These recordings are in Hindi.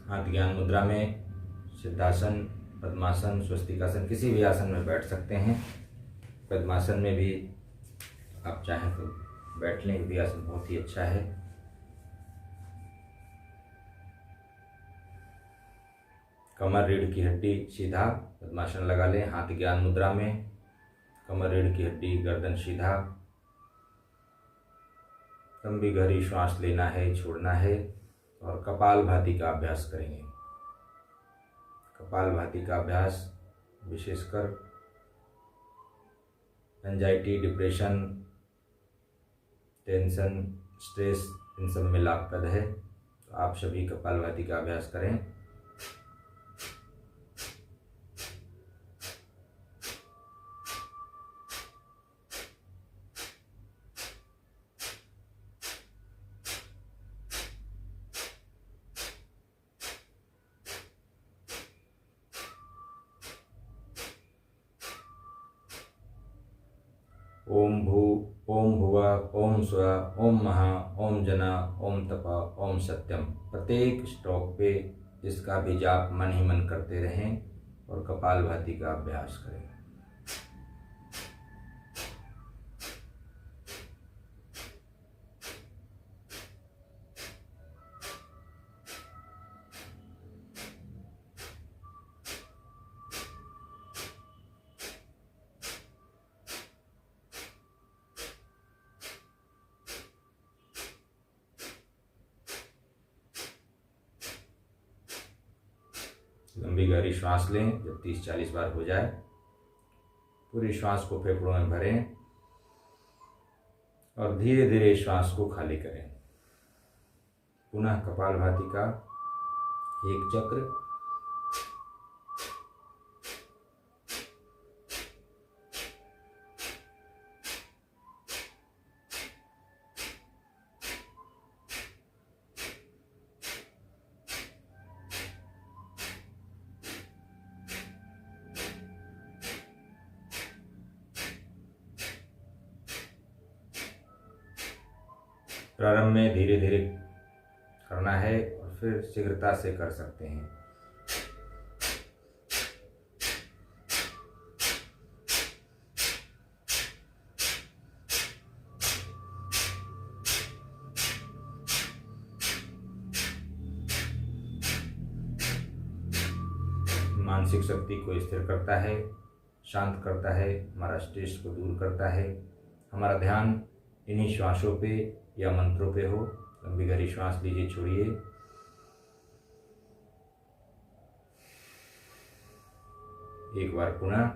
हाथ ज्ञान मुद्रा में सिद्धासन, पद्मासन, स्वस्तिकासन किसी भी आसन में बैठ सकते हैं। पद्मासन में भी आप चाहें तो बैठ लें, ये भी आसन बहुत ही अच्छा है। कमर रीढ़ की हड्डी सीधा, पद्मासन लगा लें। हाथ ज्ञान मुद्रा में, कमर रीढ़ की हड्डी, गर्दन सीधा। लंबी गहरी श्वास लेना है, छोड़ना है और कपालभाति का अभ्यास करेंगे। कपालभाति का अभ्यास विशेषकर एंजाइटी, डिप्रेशन, टेंशन, स्ट्रेस, इन सब में लाभप्रद है। तो आप सभी कपालभाति का अभ्यास करें। ओम भू, ओम भुवः, ओम स्वः, ओम महा, ओम जना, ओम तप, ओम सत्यम। प्रत्येक स्ट्रोक पे इसका भी जाप मन ही मन करते रहें और कपालभाति का अभ्यास करें। लंबी गहरी श्वास लें। जब 30-40 बार हो जाए पूरी श्वास को फेफड़ों में भरें और धीरे धीरे श्वास को खाली करें। पुनः कपालभाति का एक चक्र। प्रारंभ में धीरे धीरे करना है और फिर शीघ्रता से कर सकते हैं। मानसिक शक्ति को स्थिर करता है, शांत करता है, हमारा स्ट्रेस को दूर करता है। हमारा ध्यान इन्हीं श्वासों पे या मंत्रों पे हो। लंबी गहरी श्वास लीजिए, छोड़िए। एक बार पुनः।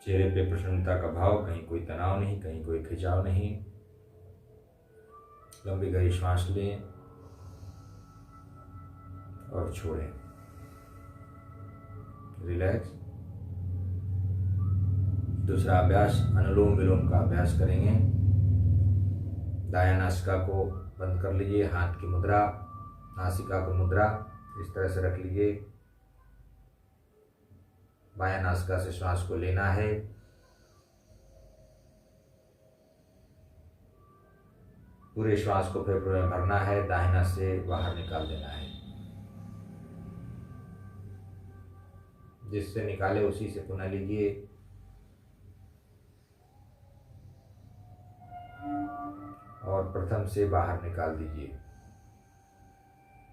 चेहरे पे प्रसन्नता का भाव, कहीं कोई तनाव नहीं, कहीं कोई खिंचाव नहीं। लंबी गहरी श्वास लें और छोड़ें। रिलैक्स। दूसरा अभ्यास अनुलोम विलोम का अभ्यास करेंगे। दायां नासिका को बंद कर लीजिए। हाथ की मुद्रा, नासिका की मुद्रा इस तरह से रख लीजिए। बायां नासिका से श्वास को लेना है। पूरे श्वास को फेफड़ों में भरना है, दाहिना से बाहर निकाल देना है। जिससे निकाले उसी से पुनः लीजिए। और प्रथम से बाहर निकाल दीजिए।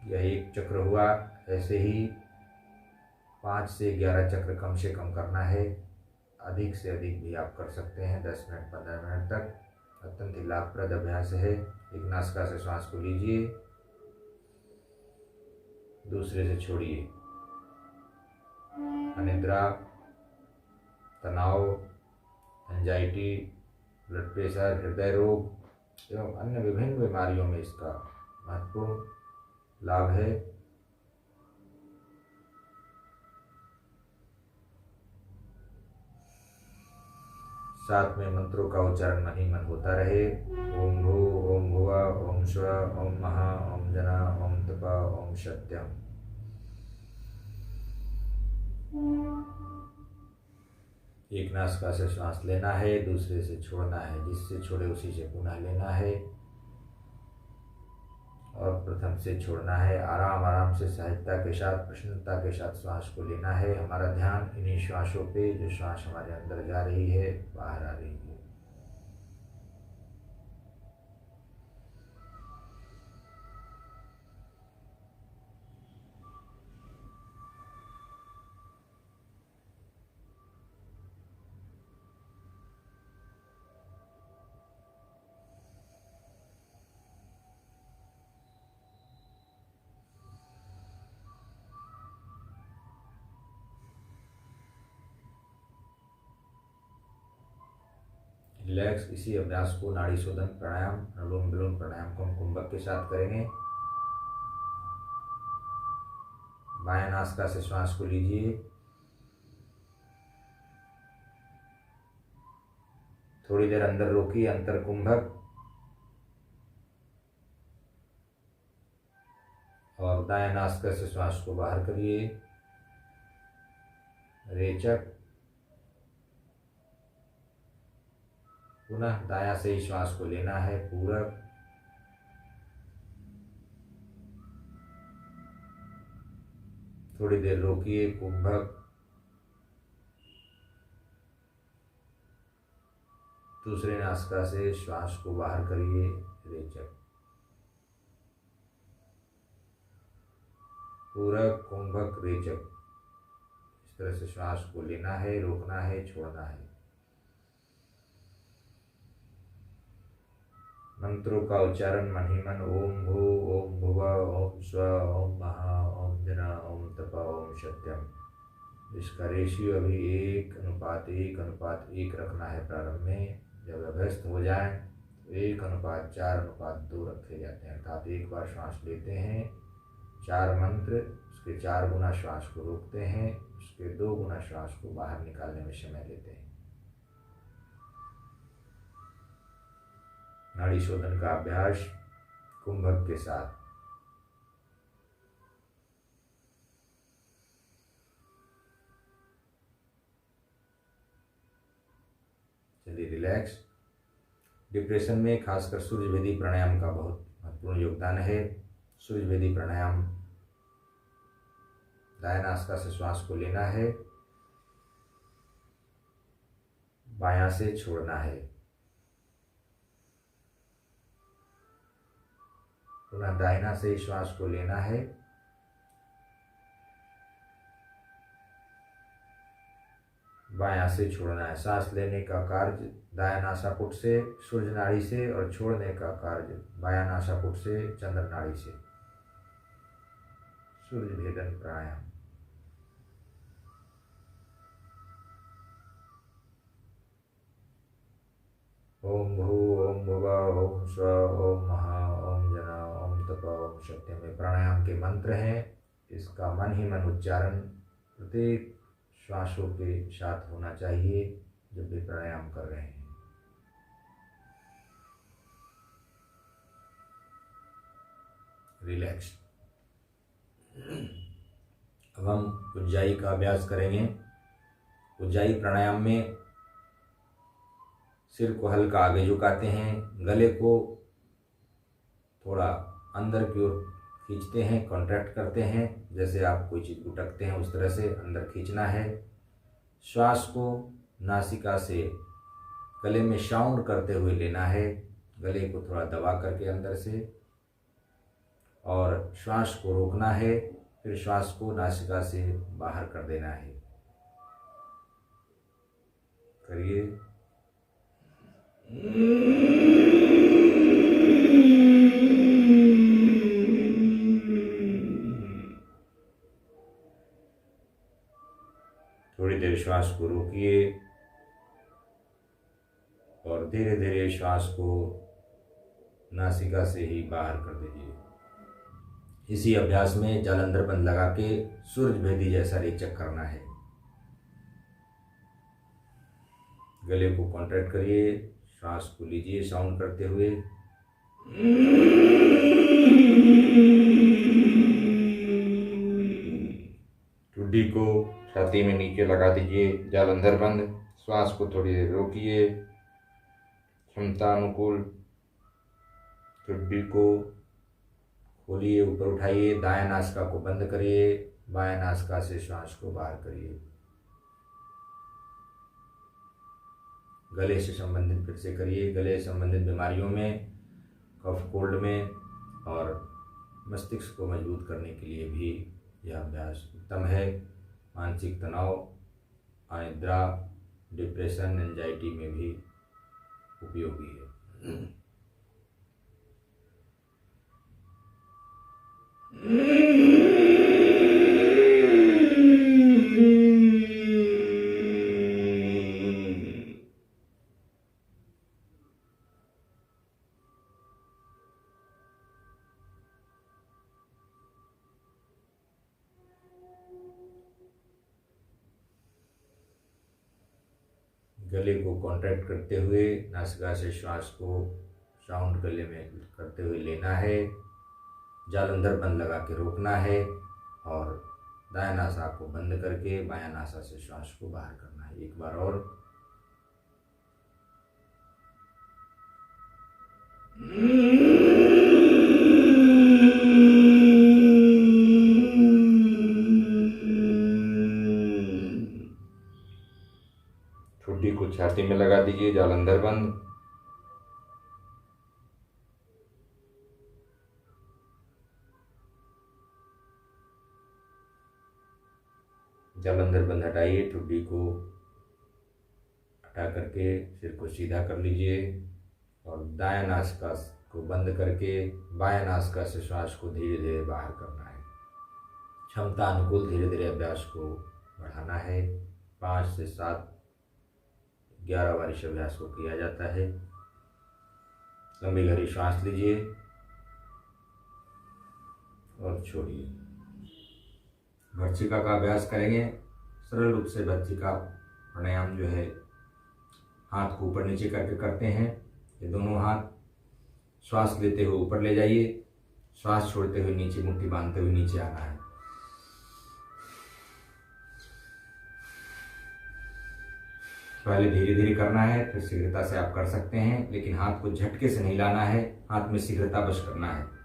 यह एक चक्र हुआ। ऐसे ही 5 से 11 चक्र कम से कम करना है। अधिक से अधिक भी आप कर सकते हैं, 10 मिनट 15 मिनट तक। अत्यंत ही लाभप्रद अभ्यास है। एक नासिका से श्वास को लीजिए, दूसरे से छोड़िए। अनिद्रा, तनाव, एंजाइटी, ब्लड प्रेशर, हृदय रोग एवं अन्य विभिन्न बीमारियों में इसका महत्वपूर्ण लाभ है। साथ में मंत्रों का उच्चारण मन ही मन होता रहे। ओम भू, ओम भुवा, ओम स्व, ओम महा, ओम जना, ओम तपा, ओम सत्यम। एक नासिका से श्वास लेना है, दूसरे से छोड़ना है, जिससे छोड़े उसी से पुनः लेना है और प्रथम से छोड़ना है। आराम आराम से सहजता के साथ, प्रसन्नता के साथ श्वास को लेना है। हमारा ध्यान इन्हीं श्वासों पे, जो श्वास हमारे अंदर जा रही है, बाहर आ रही है। रिलैक्स। इसी अभ्यास को नाड़ी शोधन प्राणायाम, अनुलोम विलोम प्राणायाम को हम कुंभक के साथ करेंगे। बायां नासिका से श्वास को लीजिए, थोड़ी देर अंदर रोकिए, अंतर कुंभक, और दायां नासिका से श्वास को बाहर करिए, रेचक। पुनः दायां से ही श्वास को लेना है, पूरक। थोड़ी देर रोकिए, कुंभक। दूसरे नासिका से श्वास को बाहर करिए, रेचक। पूरक, कुंभक, रेचक। इस तरह से श्वास को लेना है, रोकना है, छोड़ना है। मंत्रों का उच्चारण मन ही मन। ओम भू, ओम भुवा, ओम स्व, ओम महा, ओम जना, ओम तपा, ओम सत्यम। इसका रेशियो अभी 1:1:1 रखना है प्रारंभ में। जब अभ्यस्त हो जाए तो 1:4:2 रखे जाते हैं। अर्थात एक बार श्वास लेते हैं, 4 मंत्र, उसके 4 गुना श्वास को रोकते हैं, उसके 2 गुना श्वास को बाहर निकालने में समय लेते हैं। नाड़ी शोधन का अभ्यास कुंभक के साथ। चलिए रिलैक्स। डिप्रेशन में खासकर सूर्यभेदी प्राणायाम का बहुत महत्वपूर्ण योगदान है। सूर्यभेदी प्राणायाम, दायां नासिका से श्वास को लेना है, बायां से छोड़ना है। पुनः दाहिना से ही श्वास को लेना है, बायां से छोड़ना है। सांस लेने का कार्य दायां नासापुट से, सूर्य नाड़ी से, और छोड़ने का कार्य बायां नासापुट से, चंद्र नाड़ी से। सूर्य भेदन प्राणायाम। ओम भू, ओम भुवा, ओम स्व, ओम महा, ओम जना, ओम तपा, ओम सत्यम। में प्राणायाम के मंत्र हैं। इसका मन ही मन उच्चारण प्रत्येक श्वासों के साथ होना चाहिए जब भी प्राणायाम कर रहे हैं। रिलैक्स। अब हम उज्जाई का अभ्यास करेंगे। उज्जाई प्राणायाम में सिर को हल्का आगे झुकाते हैं, गले को थोड़ा अंदर की ओर खींचते हैं, कॉन्ट्रैक्ट करते हैं। जैसे आप कोई चीज़ उटकते हैं उस तरह से अंदर खींचना है। श्वास को नासिका से गले में साउंड करते हुए लेना है, गले को थोड़ा दबा करके अंदर से, और श्वास को रोकना है। फिर श्वास को नासिका से बाहर कर देना है। करिए। थोड़ी देर श्वास को रोकिए और धीरे धीरे श्वास को नासिका से ही बाहर कर दीजिए। इसी अभ्यास में जालंधर बंद लगा के सूर्य भेदी जैसा रेचक करना है। गले को कॉन्ट्रैक्ट करिए, श्वास को लीजिए साउंड करते हुए। ठुड्डी को छाती में नीचे लगा दीजिए, जालंधर बंद। श्वास को थोड़ी देर रोकिए, क्षमता अनुकूल। ठुड्डी को खोलिए, ऊपर उठाइए, दायां नासिका को बंद करिए, बायां नासिका से श्वास को बाहर करिए। गले से संबंधित फिर से करिए। गले से संबंधित बीमारियों में, कफ कोल्ड में और मस्तिष्क को मजबूत करने के लिए भी यह अभ्यास उत्तम है। मानसिक तनाव, अनिद्रा, डिप्रेशन, एंजाइटी में भी उपयोगी है। गले को कॉन्ट्रैक्ट करते हुए नासिका से श्वास को साउंड गले में करते हुए लेना है, जालंधर बंद लगा के रोकना है और दायां नासा को बंद करके बायां नासा से श्वास को बाहर करना है। एक बार और। ठुड्डी को छाती में लगा दीजिए, जालंधर बंद। जालंधर बंद हटाइए, ठुड्डी को हटा करके सिर को सीधा कर लीजिए और दायां नासिका को बंद करके बायां नासिका से श्वास को धीरे धीरे बाहर करना है। क्षमता अनुकूल धीरे धीरे अभ्यास को बढ़ाना है। 5 से 7 11 बार इस अभ्यास को किया जाता है। लंबी गहरी श्वास लीजिए और छोड़िए। भर्त्सिका का अभ्यास करेंगे। सरल रूप से भर्त्सिका प्राणायाम जो है हाथ को ऊपर नीचे करके करते हैं। ये दोनों हाथ श्वास लेते हुए ऊपर ले जाइए, श्वास छोड़ते हुए नीचे मुट्ठी बांधते हुए नीचे आना है। पहले धीरे धीरे करना है, फिर शीघ्रता से आप कर सकते हैं, लेकिन हाथ को झटके से नहीं लाना है, हाथ में शीघ्रता बस करना है।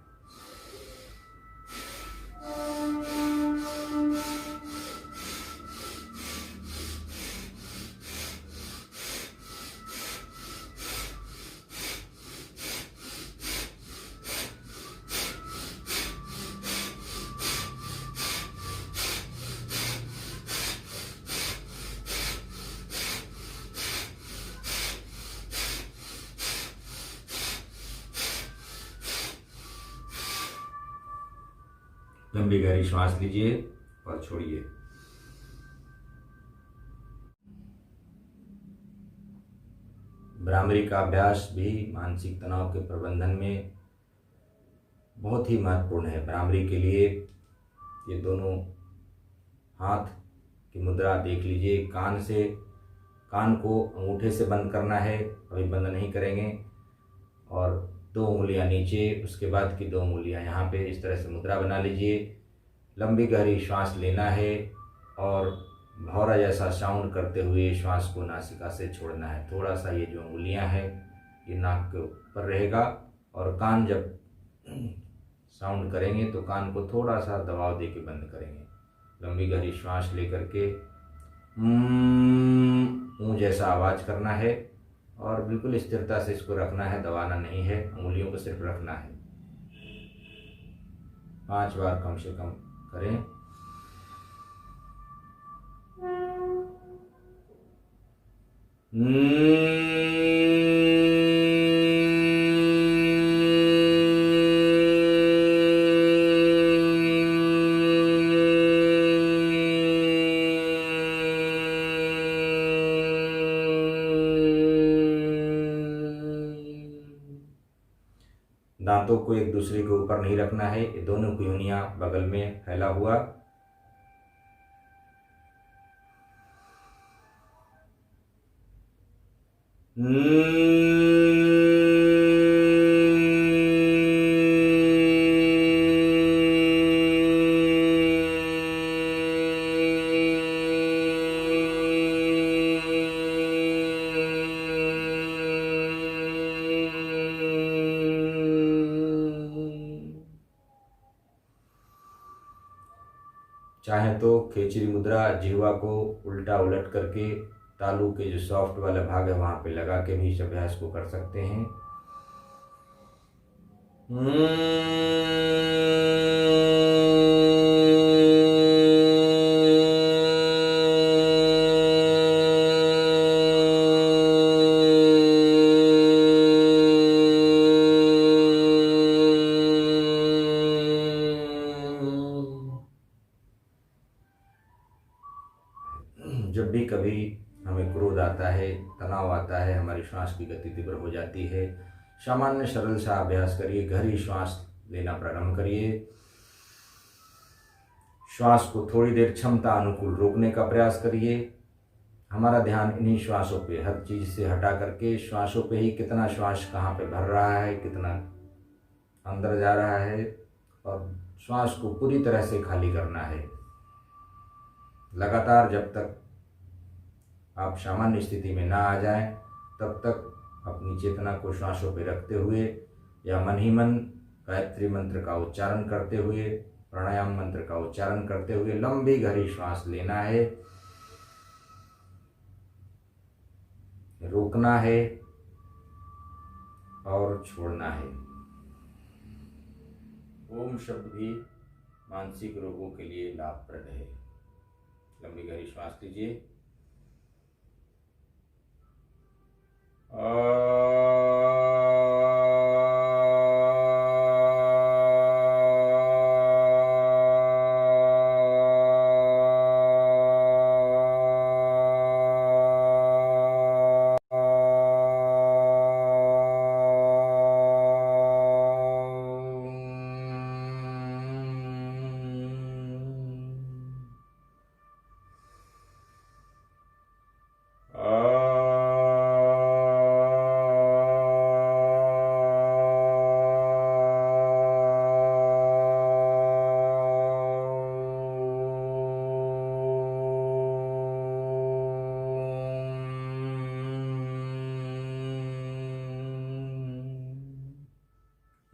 लंबी गहरी श्वास लीजिए और छोड़िए। भ्रामरी का अभ्यास भी मानसिक तनाव के प्रबंधन में बहुत ही महत्वपूर्ण है। भ्रामरी के लिए ये दोनों हाथ की मुद्रा देख लीजिए। कान को अंगूठे से बंद करना है, अभी बंद नहीं करेंगे, और 2 उंगलियां नीचे, उसके बाद की 2 उंगलियां यहाँ पे, इस तरह से मुद्रा बना लीजिए। लंबी गहरी श्वास लेना है और भौरा जैसा साउंड करते हुए श्वास को नासिका से छोड़ना है। थोड़ा सा ये जो उंगलियां हैं ये नाक के ऊपर रहेगा, और कान जब साउंड करेंगे तो कान को थोड़ा सा दबाव दे के बंद करेंगे। लंबी गहरी श्वास लेकर के ऊँ जैसा आवाज़ करना है और बिल्कुल स्थिरता से इसको रखना है, दबाना नहीं है, उंगलियों को सिर्फ रखना है। 5 बार कम से कम करें। दांतों को एक दूसरे के ऊपर नहीं रखना है, ये दोनों की उंगलियां बगल में फैला हुआ। चाहे तो खेचरी मुद्रा जिह्वा को उल्टा उलट करके तालू के जो सॉफ्ट वाला भाग है वहां पे लगा के भी इस अभ्यास को कर सकते हैं। जब भी कभी हमें क्रोध आता है, तनाव आता है, हमारी श्वास की गति तीव्र हो जाती है, सामान्य सरल सा अभ्यास करिए, गहरी श्वास लेना प्रारंभ करिए। श्वास को थोड़ी देर क्षमता अनुकूल रोकने का प्रयास करिए। हमारा ध्यान इन्हीं श्वासों पे, हर चीज से हटा करके श्वासों पे ही, कितना श्वास कहाँ पे भर रहा है, कितना अंदर जा रहा है, और श्वास को पूरी तरह से खाली करना है। लगातार जब तक आप सामान्य स्थिति में ना आ जाएं, तब तक अपनी चेतना को श्वासों पे रखते हुए या मन ही मन गायत्री मंत्र का उच्चारण करते हुए, प्राणायाम मंत्र का उच्चारण करते हुए लंबी गहरी श्वास लेना है, रोकना है और छोड़ना है। ओम शब्द भी मानसिक रोगों के लिए लाभप्रद है। लंबी गहरी श्वास लीजिए।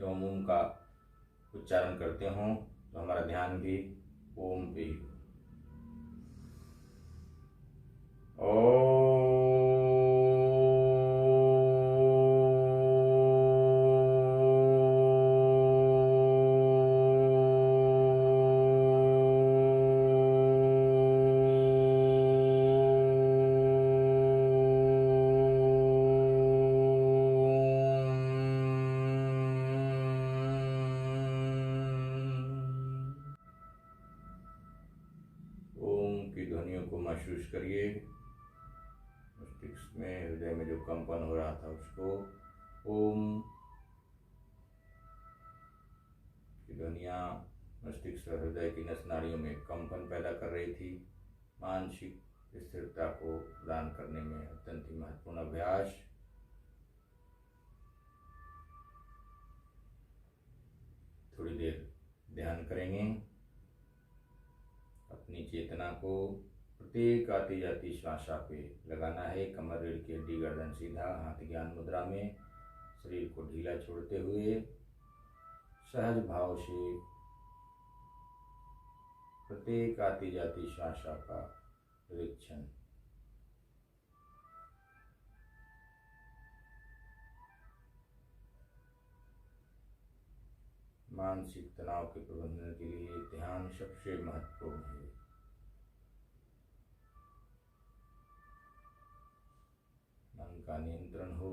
ओम का उच्चारण करते हों तो हमारा ध्यान भी ओम पे ही हो। को महसूस करिए। मस्तिष्क में, हृदय में जो कंपन हो रहा था उसको, ओम की ध्वनियाँ मस्तिष्क और हृदय की नस नाड़ियों में कंपन पैदा कर रही थी। मानसिक स्थिरता को प्रदान करने में अत्यंत ही महत्वपूर्ण अभ्यास। थोड़ी देर ध्यान करेंगे। अपनी चेतना को प्रत्येक आती जाती श्वासा पे लगाना है। कमर, रीढ़ की हड्डी, गर्दन सीधा, हाथ ज्ञान मुद्रा में, शरीर को ढीला छोड़ते हुए सहज भाव से प्रत्येक आती जाती श्वासा का निरीक्षण। मानसिक तनाव के प्रबंधन के लिए ध्यान सबसे महत्वपूर्ण है। मन का नियंत्रण हो,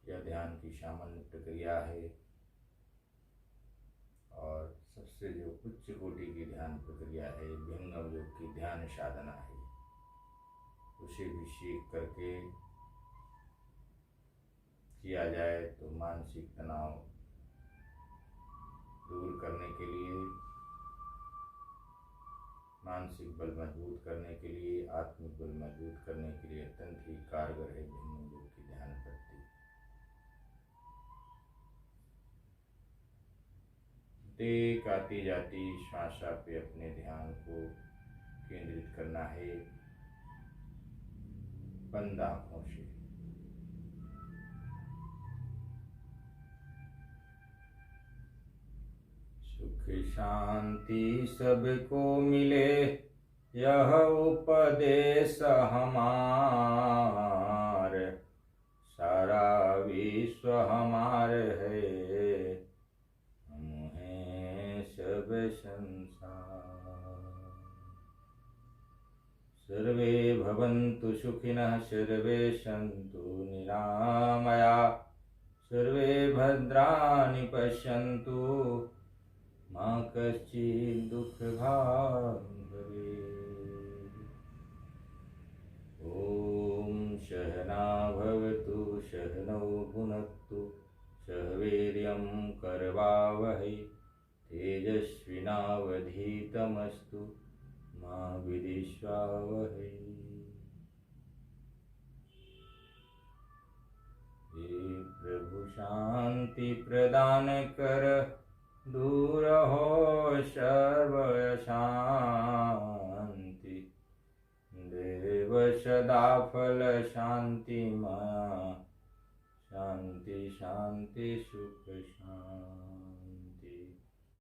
यह ध्यान की सामान्य प्रक्रिया है और सबसे जो उच्च कोटि की ध्यान प्रक्रिया है, विहंगम योग की ध्यान साधना है। उसे भी सीख करके किया जाए तो मानसिक तनाव दूर करने के लिए, मानसिक बल मजबूत करने के लिए, आत्मिक बल मजबूत केंद्रित करने के लिए अत्यंत ही कारगर है भिन्न योग की ध्यान पद्धति। एक आती जाती श्वासा पे अपने ध्यान को केंद्रित करना है बंद आंखों से। सुख शांति सबको मिले यह उपदेश हमार, सारा विश्व हमार है हम हैं सब संसार। सर्वे भवन्तु सुखिनः सर्वे सन्तु निरामया सर्वे भद्राणि पश्यन्तु मा कश्चित् दुःखभाग् भवेत्। ॐ सहना भवतु सहनौ भुनक्तु सह वीर्यं करवावहै तेजस्विनावधीतमस्तु मा विद्विषावहै। हे प्रभु शांति प्रदान कर दूर हो सर्व शांति देव सदा फल शांति माया शांति शांति सुख शांति।